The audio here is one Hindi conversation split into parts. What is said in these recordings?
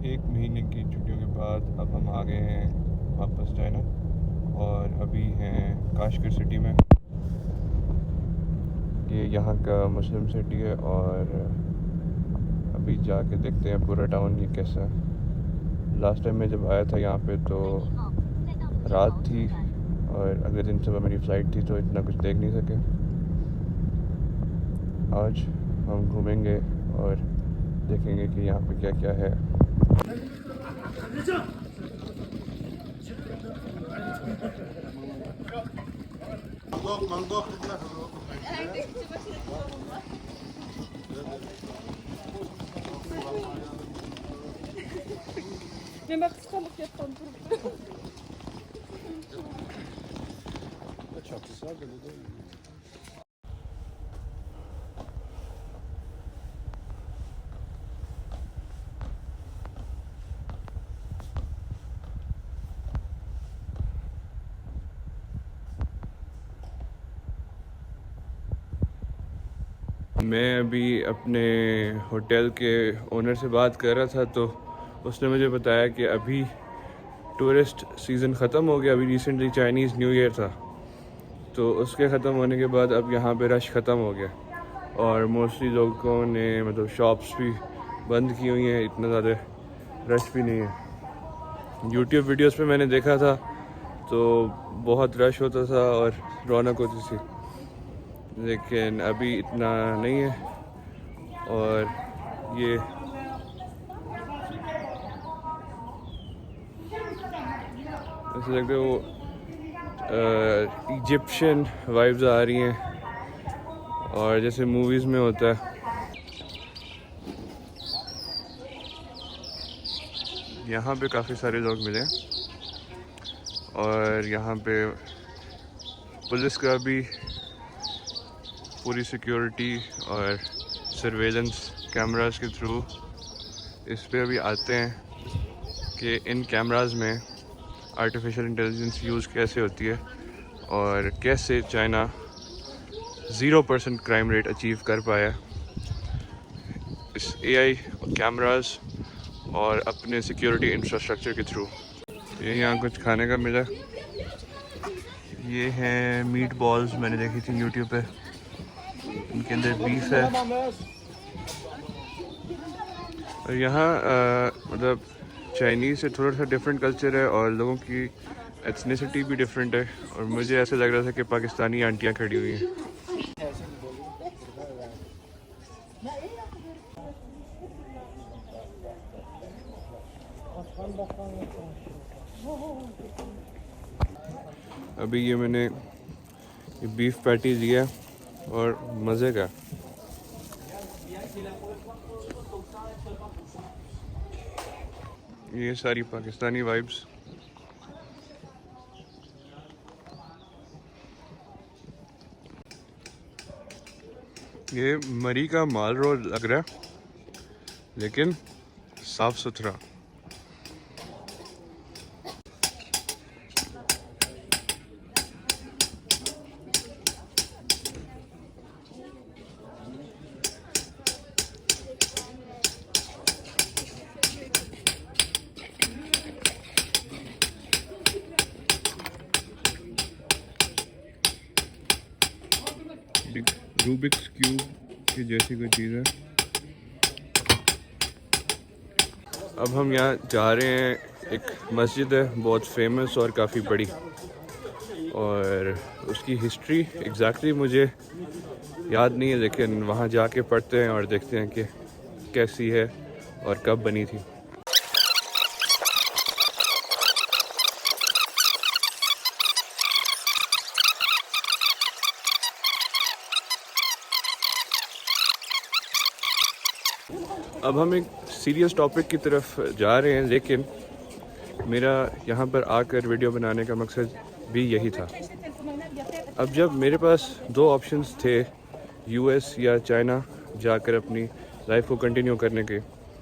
1 महीने की छुट्टियों के बाद अब हम आ गए हैं वापस चाइना और अभी हैं काशगर सिटी में। ये यहाँ का मुस्लिम सिटी है और अभी जाके देखते हैं पूरा टाउन ये कैसा है। लास्ट टाइम मैं जब आया था यहाँ पे तो रात थी और अगले दिन सुबह मेरी फ़्लाइट थी तो इतना कुछ देख नहीं सके। आज हम घूमेंगे और देखेंगे कि यहाँ पे क्या क्या है। मैं अभी अपने होटल के ओनर से बात कर रहा था तो उसने मुझे बताया कि अभी टूरिस्ट सीज़न ख़त्म हो गया। अभी रिसेंटली चाइनीज़ न्यू ईयर था तो उसके ख़त्म होने के बाद अब यहाँ पे रश ख़त्म हो गया और मोस्टली लोगों ने मतलब शॉप्स भी बंद की हुई हैं, इतना ज़्यादा रश भी नहीं है। यूट्यूब वीडियोस पे मैंने देखा था तो बहुत रश होता था और रौनक होती थी, लेकिन अभी इतना नहीं है। और ये ऐसे लगता है वो इजिप्शियन वाइब्स आ रही हैं और जैसे मूवीज़ में होता है। यहाँ पे काफ़ी सारे लोग मिले और यहाँ पे पुलिस का भी पूरी सिक्योरिटी और सर्वेलेंस कैमरास के थ्रू इस पे अभी आते हैं कि इन कैमरास में आर्टिफिशियल इंटेलिजेंस यूज़ कैसे होती है और कैसे चाइना 0% क्राइम रेट अचीव कर पाया इस एआई कैमरास और अपने सिक्योरिटी इंफ्रास्ट्रक्चर के थ्रू। ये यहाँ कुछ खाने का मिला। ये हैं मीट बॉल्स, मैंने देखी थी यूट्यूब पे, इनके अंदर बीफ है। और यहाँ मतलब चाइनीज़ से थोड़ा सा डिफरेंट कल्चर है और लोगों की एथनिसिटी भी डिफरेंट है और मुझे ऐसा लग रहा था कि पाकिस्तानी आंटियाँ खड़ी हुई हैं। अभी ये मैंने बीफ पैटी लिया और मज़े का। ये सारी पाकिस्तानी वाइब्स। ये मरी का माल रोड लग रहा है लेकिन साफ़ सुथरा। रूबिक्स क्यूब की जैसी कोई चीज़ है। अब हम यहाँ जा रहे हैं, एक मस्जिद है बहुत फेमस और काफ़ी बड़ी और उसकी हिस्ट्री एग्जैक्टली मुझे याद नहीं है, लेकिन वहाँ जाके पढ़ते हैं और देखते हैं कि कैसी है और कब बनी थी। अब हम एक सीरियस टॉपिक की तरफ जा रहे हैं, लेकिन मेरा यहाँ पर आकर वीडियो बनाने का मकसद भी यही था। अब जब मेरे पास दो ऑप्शंस थे, यूएस या चाइना जाकर अपनी लाइफ को कंटिन्यू करने के,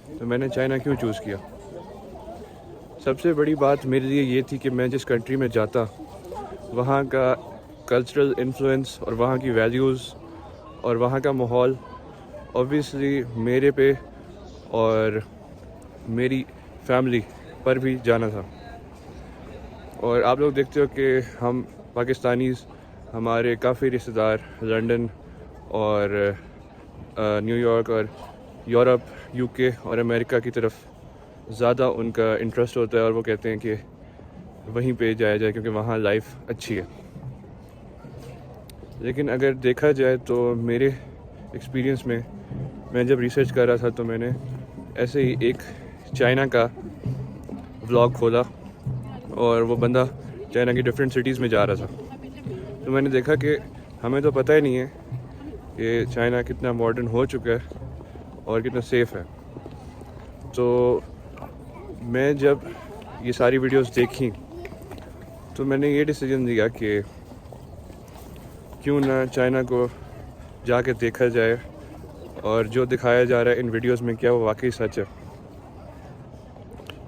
तो मैंने चाइना क्यों चूज़ किया। सबसे बड़ी बात मेरे लिए ये थी कि मैं जिस कंट्री में जाता वहाँ का कल्चरल इन्फ्लुएंस और वहाँ की वैल्यूज़ और वहाँ का माहौल ऑब्वियसली मेरे पे और मेरी फैमिली पर भी जाना था। और आप लोग देखते हो कि हम पाकिस्तानीज़, हमारे काफ़ी रिश्तेदार लंदन और न्यूयॉर्क और यूरोप, यूके और अमेरिका की तरफ ज़्यादा उनका इंटरेस्ट होता है और वो कहते हैं कि वहीं पे जाया जाए क्योंकि वहाँ लाइफ अच्छी है। लेकिन अगर देखा जाए तो मेरे एक्सपीरियंस में, मैं जब रिसर्च कर रहा था तो मैंने ऐसे ही एक चाइना का व्लॉग खोला और वो बंदा चाइना की डिफरेंट सिटीज़ में जा रहा था। तो मैंने देखा कि हमें तो पता ही नहीं है कि चाइना कितना मॉडर्न हो चुका है और कितना सेफ़ है। तो मैं जब ये सारी वीडियोस देखी तो मैंने ये डिसीजन लिया कि क्यों ना चाइना को जाके देखा जाए और जो दिखाया जा रहा है इन वीडियोस में क्या वो वाकई सच है।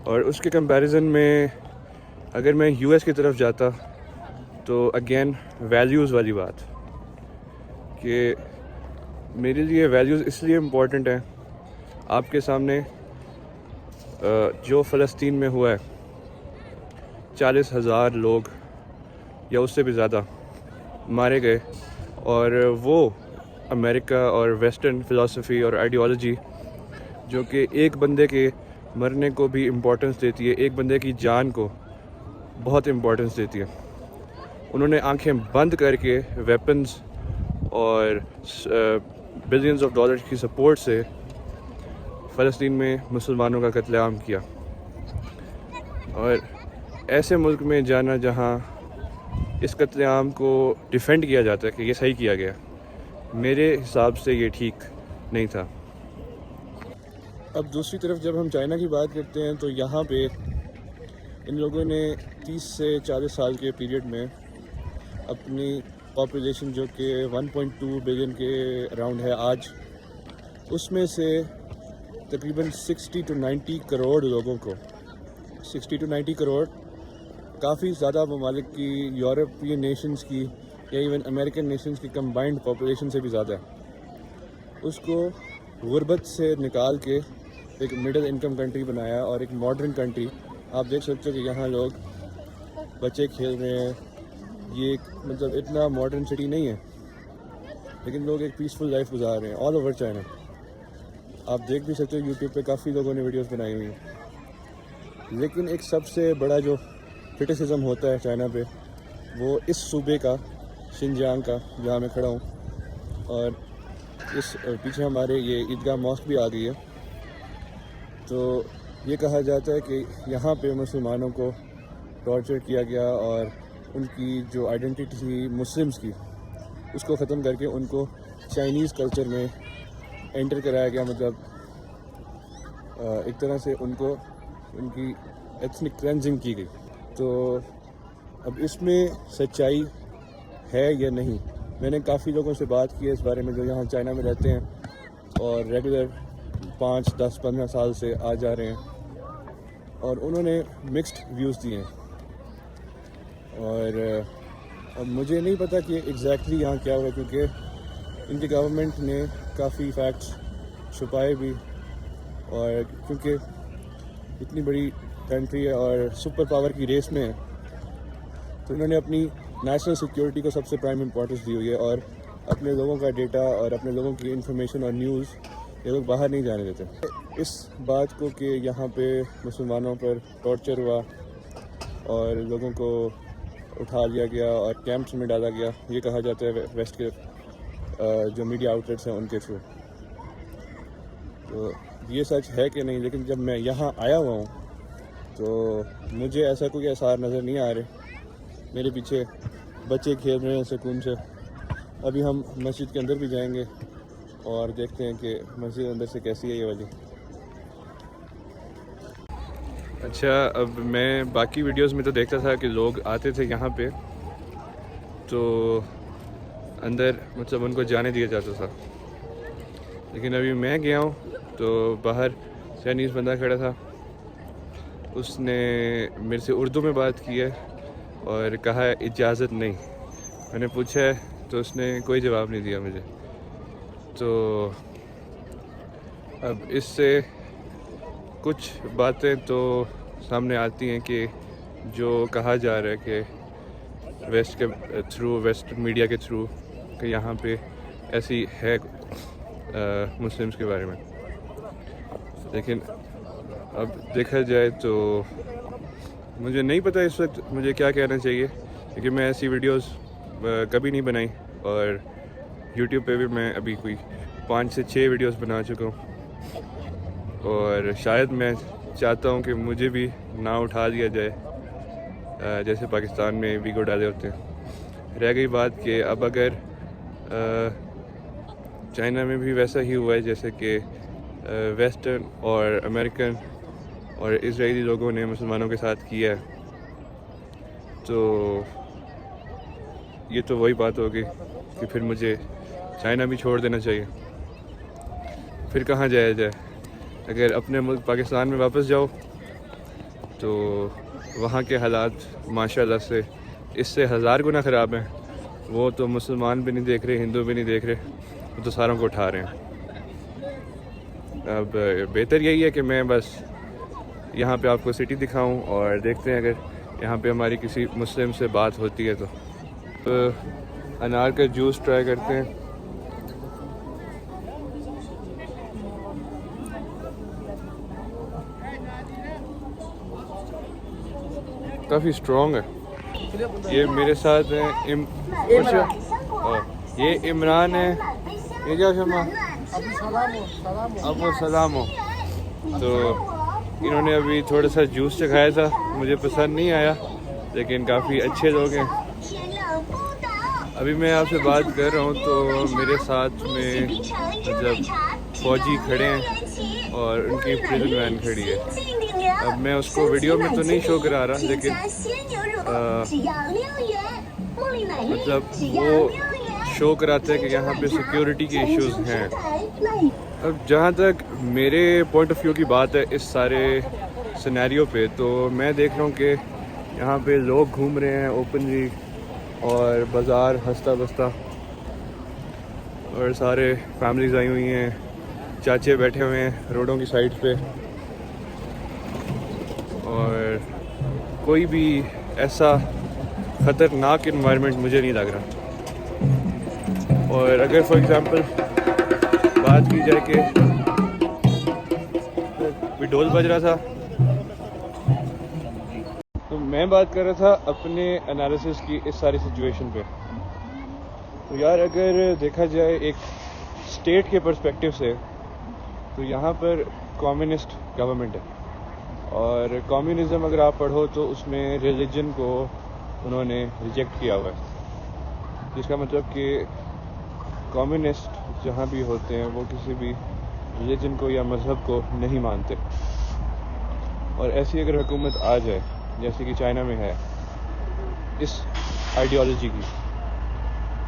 और उसके कंपैरिजन में अगर मैं यूएस की तरफ जाता तो अगेन वैल्यूज़ वाली बात कि मेरे लिए वैल्यूज़ इसलिए इम्पोर्टेंट हैं। आपके सामने जो फ़लस्तीन में हुआ है, 40,000 लोग या उससे भी ज़्यादा मारे गए, और वो अमेरिका और वेस्टर्न फ़िलासफ़ी और आइडियोलॉजी जो कि एक बंदे के मरने को भी इम्पोर्टेंस देती है, एक बंदे की जान को बहुत इम्पोर्टेंस देती है, उन्होंने आंखें बंद करके वेपन्स और बिलियंस ऑफ डॉलर्स की सपोर्ट से फ़लस्तीन में मुसलमानों का कत्लेआम किया। और ऐसे मुल्क में जाना जहां इस कत्लेआम को डिफेंड किया जाता है कि ये सही किया गया, मेरे हिसाब से ये ठीक नहीं था। अब दूसरी तरफ जब हम चाइना की बात करते हैं तो यहाँ पे इन लोगों ने 30 से 40 साल के पीरियड में अपनी पॉपुलेशन जो कि 1.2 बिलियन के अराउंड है आज, उसमें से तकरीबन 60 to 90 करोड़ लोगों को, 60 to 90 करोड़ काफ़ी ज़्यादा ममालिक की, यूरोपियन नेशंस की या इवन अमेरिकन नेशंस की कंबाइंड पॉपुलेशन से भी ज़्यादा है, उसको गुर्बत से निकाल के एक मिडिल इनकम कंट्री बनाया और एक मॉडर्न कंट्री। आप देख सकते हो कि यहाँ लोग बच्चे खेल रहे हैं, ये मतलब इतना मॉडर्न सिटी नहीं है, लेकिन लोग एक पीसफुल लाइफ गुजार रहे हैं ऑल ओवर चाइना। आप देख भी सकते हो यूट्यूब पे काफ़ी लोगों ने वीडियोस बनाई हुई हैं। लेकिन एक सबसे बड़ा जो क्रिटिसिज्म होता है चाइना पे, वो इस सूबे का, शिनजियांग का, जहाँ मैं खड़ा हूँ, और इस पीछे हमारे ये ईदगाह मॉस्क भी आ गई है। तो ये कहा जाता है कि यहाँ पे मुसलमानों को टॉर्चर किया गया और उनकी जो आइडेंटिटी थी मुस्लिम्स की, उसको ख़त्म करके उनको चाइनीज़ कल्चर में एंटर कराया गया। मतलब एक तरह से उनको उनकी एथनिक क्लेंजिंग की गई। तो अब इसमें सच्चाई है या नहीं, मैंने काफ़ी लोगों से बात की है इस बारे में जो यहाँ चाइना में रहते हैं और रेगुलर 5, 10, 15 साल से आ जा रहे हैं, और उन्होंने मिक्स्ड व्यूज़ दिए हैं। और अब मुझे नहीं पता कि एग्जैक्टली यहाँ क्या हुआ, क्योंकि इनकी गवर्नमेंट ने काफ़ी फैक्ट्स छुपाए भी, और क्योंकि इतनी बड़ी कंट्री है और सुपर पावर की रेस में है, तो इन्होंने अपनी नेशनल सिक्योरिटी को सबसे प्राइम इम्पोर्टेंस दी हुई है और अपने लोगों का डेटा और अपने लोगों की इंफॉर्मेशन और न्यूज़ ये लोग बाहर नहीं जाने देते। इस बात को कि यहाँ पे मुसलमानों पर टॉर्चर हुआ और लोगों को उठा लिया गया और कैंप्स में डाला गया, ये कहा जाता है वेस्ट के जो मीडिया आउटलेट्स हैं उनके थ्रू। तो ये सच है कि नहीं, लेकिन जब मैं यहाँ आया हुआ हूँ तो मुझे ऐसा कोई आसार नज़र नहीं आ रहे। मेरे पीछे बच्चे खेल रहे हैं सुकून से। अभी हम मस्जिद के अंदर भी जाएंगे और देखते हैं कि मस्जिद अंदर से कैसी है ये वाली। अच्छा, अब मैं बाकी वीडियोस में तो देखता था कि लोग आते थे यहाँ पे तो अंदर मतलब उनको जाने दिया जाता था, लेकिन अभी मैं गया हूँ तो बाहर चाइनीज़ बंदा खड़ा था, उसने मेरे से उर्दू में बात की है और कहा इजाज़त नहीं। मैंने पूछा है तो उसने कोई जवाब नहीं दिया मुझे। तो अब इससे कुछ बातें तो सामने आती हैं कि जो कहा जा रहा है कि वेस्ट के थ्रू, वेस्ट मीडिया के थ्रू, कि यहाँ पे ऐसी है मुस्लिम्स के बारे में। लेकिन अब देखा जाए तो मुझे नहीं पता इस वक्त मुझे क्या कहना चाहिए, क्योंकि मैं ऐसी वीडियोस कभी नहीं बनाई और YouTube पे भी मैं अभी कोई 5 से 6 वीडियोस बना चुका हूँ और शायद मैं चाहता हूँ कि मुझे भी ना उठा दिया जाए जैसे पाकिस्तान में वीगो डाले होते हैं। रह गई बात कि अब अगर चाइना में भी वैसा ही हुआ है जैसे कि वेस्टर्न और अमेरिकन और इजरायली लोगों ने मुसलमानों के साथ किया है, तो ये तो वही बात होगी कि फिर मुझे चाइना भी छोड़ देना चाहिए। फिर कहाँ जाया जाए? अगर अपने मुल्क पाकिस्तान में वापस जाओ तो वहाँ के हालात माशाल्लाह से इससे 1000 गुना ख़राब हैं। वो तो मुसलमान भी नहीं देख रहे, हिंदू भी नहीं देख रहे, वो तो सारों को उठा रहे हैं। अब बेहतर यही है कि मैं बस यहाँ पे आपको सिटी दिखाऊं और देखते हैं अगर यहाँ पे हमारी किसी मुस्लिम से बात होती है तो अनार का जूस ट्राई करते हैं। काफ़ी स्ट्रॉन्ग है। ये मेरे साथ हैं ये इमरान है, ये क्या शमा अबू सलामो। तो इन्होंने अभी थोड़ा सा जूस चखाया था, मुझे पसंद नहीं आया, लेकिन काफ़ी अच्छे लोग हैं। अभी मैं आपसे बात कर रहा हूँ तो मेरे साथ में मतलब फ़ौजी खड़े हैं और उनकी प्रिजन वैन खड़ी है। अब मैं उसको वीडियो में तो नहीं शो करा रहा, लेकिन मतलब वो शो कराते हैं कि यहाँ पे सिक्योरिटी के इश्यूज़ हैं। अब जहाँ तक मेरे पॉइंट ऑफ व्यू की बात है इस सारे सिनेरियो पे, तो मैं देख रहा हूँ कि यहाँ पे लोग घूम रहे हैं ओपनली और बाज़ार हंसता बसता, और सारे फैमिलीज आई हुई हैं, चाचे बैठे हुए हैं रोडों की साइड पे, और कोई भी ऐसा ख़तरनाक इन्वायरमेंट मुझे नहीं लग रहा। और अगर फॉर एग्ज़ाम्पल बात की जाए कि भी ढोल बज रहा था, तो मैं बात कर रहा था अपने एनालिसिस की इस सारी सिचुएशन पे। तो यार अगर देखा जाए एक स्टेट के पर्सपेक्टिव से, तो यहाँ पर कम्युनिस्ट गवर्नमेंट है, और कम्युनिज़म अगर आप पढ़ो तो उसमें रिलीजन को उन्होंने रिजेक्ट किया हुआ है, जिसका मतलब कि कम्युनिस्ट जहाँ भी होते हैं वो किसी भी रिलीजन को या मज़हब को नहीं मानते। और ऐसी अगर हुकूमत आ जाए जैसे कि चाइना में है इस आइडियोलॉजी की,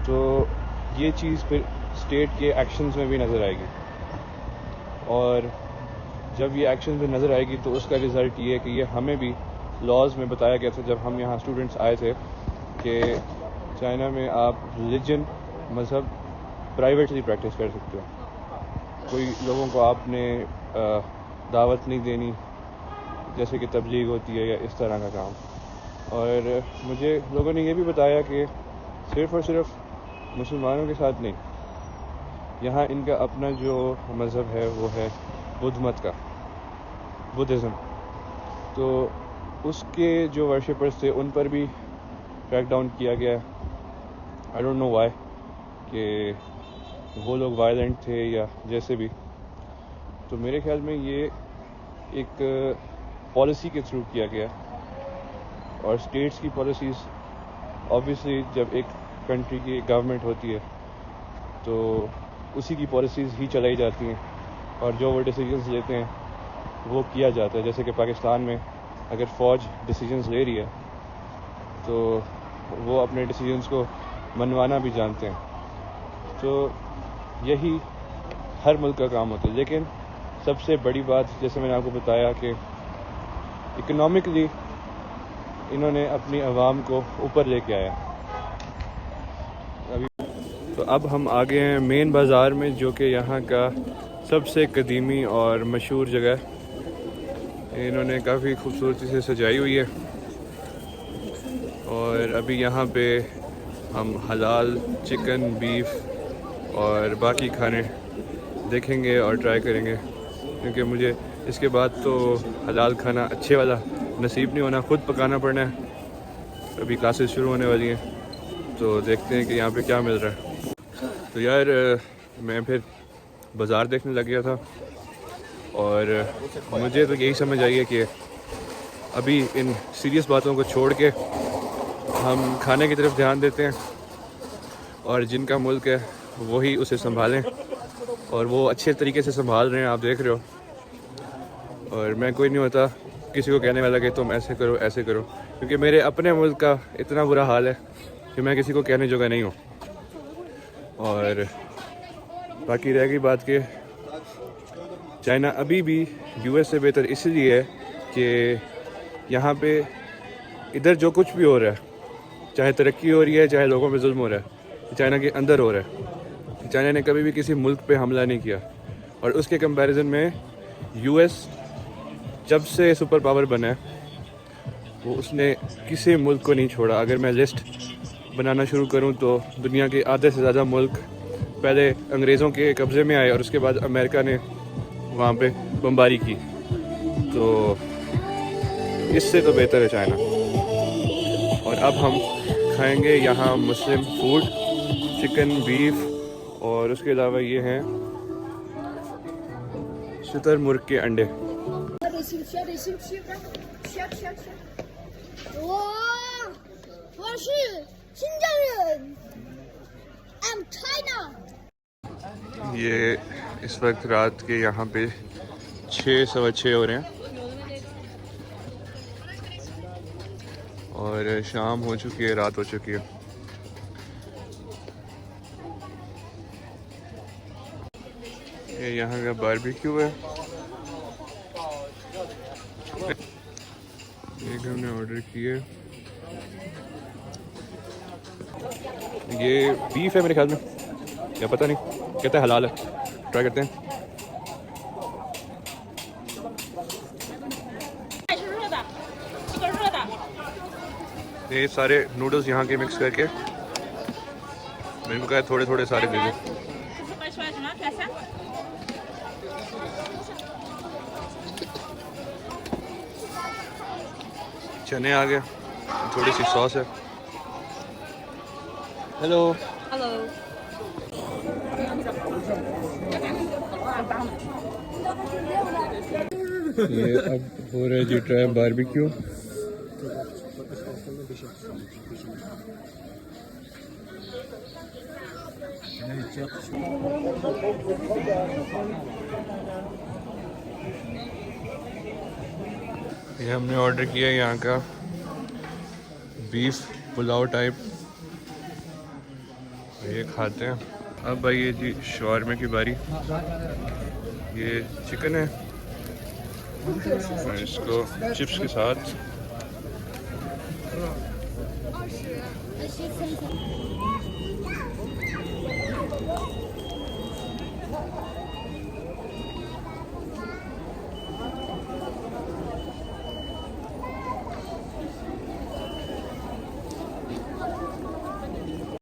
तो ये चीज़ फिर स्टेट के एक्शंस में भी नज़र आएगी, और जब ये एक्शन में नज़र आएगी तो उसका रिज़ल्ट ये है कि ये हमें भी लॉज में बताया गया था जब हम यहाँ स्टूडेंट्स आए थे कि चाइना में आप रिलीजन, मज़हब प्राइवेटली प्रैक्टिस कर सकते हो। कोई लोगों को आपने दावत नहीं देनी जैसे कि तबलीग होती है या इस तरह का काम। और मुझे लोगों ने ये भी बताया कि सिर्फ़ और सिर्फ मुसलमानों के साथ नहीं, यहाँ इनका अपना जो मज़हब है वो है बुद्ध मत का, बुद्धिज़्म। तो उसके जो वर्शिपर्स थे उन पर भी क्रैक डाउन किया गया। आई डोंट नो व्हाई, कि वो लोग वायलेंट थे या जैसे भी। तो मेरे ख्याल में ये एक पॉलिसी के थ्रू किया गया, और स्टेट्स की पॉलिसीज़ ऑब्वियसली जब एक कंट्री की गवर्नमेंट होती है तो उसी की पॉलिसीज़ ही चलाई जाती हैं, और जो वो डिसीजंस लेते हैं वो किया जाता है। जैसे कि पाकिस्तान में अगर फ़ौज डिसीजंस ले रही है तो वो अपने डिसीजंस को मनवाना भी जानते हैं। तो यही हर मुल्क का काम होता है। लेकिन सबसे बड़ी बात, जैसे मैंने आपको बताया, कि इकोनॉमिकली इन्होंने अपनी आवाम को ऊपर लेके आया। तो अब हम आ गए हैं मेन बाज़ार में, जो कि यहाँ का सबसे कदीमी और मशहूर जगह है। इन्होंने काफ़ी खूबसूरती से सजाई हुई है। और अभी यहाँ पे हम हलाल चिकन, बीफ और बाकी खाने देखेंगे और ट्राई करेंगे, क्योंकि मुझे इसके बाद तो हलाल खाना अच्छे वाला नसीब नहीं होना, ख़ुद पकाना पड़ना है। अभी क्लासेस शुरू होने वाली हैं तो देखते हैं कि यहाँ पे क्या मिल रहा है। तो यार मैं फिर बाज़ार देखने लग गया था और मुझे तो यही समझ आई है कि अभी इन सीरियस बातों को छोड़ के हम खाने की तरफ ध्यान देते हैं और जिनका मुल्क है वही उसे संभालें, और वो अच्छे तरीके से संभाल रहे हैं, आप देख रहे हो। और मैं कोई नहीं होता किसी को कहने वाला कि तुम ऐसे करो ऐसे करो, क्योंकि मेरे अपने मुल्क का इतना बुरा हाल है कि मैं किसी को कहने जोगा नहीं हूँ। और बाकी रह गई बात कि चाइना अभी भी यूएस से बेहतर इसलिए है कि यहाँ पे इधर जो कुछ भी हो रहा है, चाहे तरक्की हो रही है चाहे लोगों पे जुल्म हो रहा है, चाइना के अंदर हो रहा है। चाइना ने कभी भी किसी मुल्क पे हमला नहीं किया, और उसके कंपैरिजन में यूएस जब से सुपर पावर बना है वो उसने किसी मुल्क को नहीं छोड़ा। अगर मैं लिस्ट बनाना शुरू करूं तो दुनिया के आधे से ज़्यादा मुल्क पहले अंग्रेज़ों के कब्ज़े में आए और उसके बाद अमेरिका ने वहाँ पे बमबारी की। तो इससे तो बेहतर है चाइना। और अब हम खाएंगे यहाँ मुस्लिम फूड, चिकन, बीफ, और उसके अलावा ये हैं शुतुरमुर्ग के अंडे। 哇，我是新疆人 ，I'm China。 ये इस वक्त रात के यहाँ पे 6:15 हो रहे हैं और शाम हो चुकी है, रात हो चुकी है। ये यहाँ का बारबेक्यू है। एक हमने ऑर्डर किए, ये बीफ है मेरे ख्याल में, या पता नहीं, कहते हैं हलाल है, ट्राई करते हैं। ये सारे नूडल्स यहाँ के मिक्स करके मैंने को कहा थोड़े थोड़े सारे दे दो। चने आ गए, थोड़ी सी सॉस है। Hello hello. ये अब हो रहा है जी ट्राई बारबेक्यू। ये हमने ऑर्डर किया है यहाँ का बीफ पुलाव टाइप, ये खाते हैं। अब भाई ये जी शवारमे की बारी। ये चिकन है और इसको चिप्स के साथ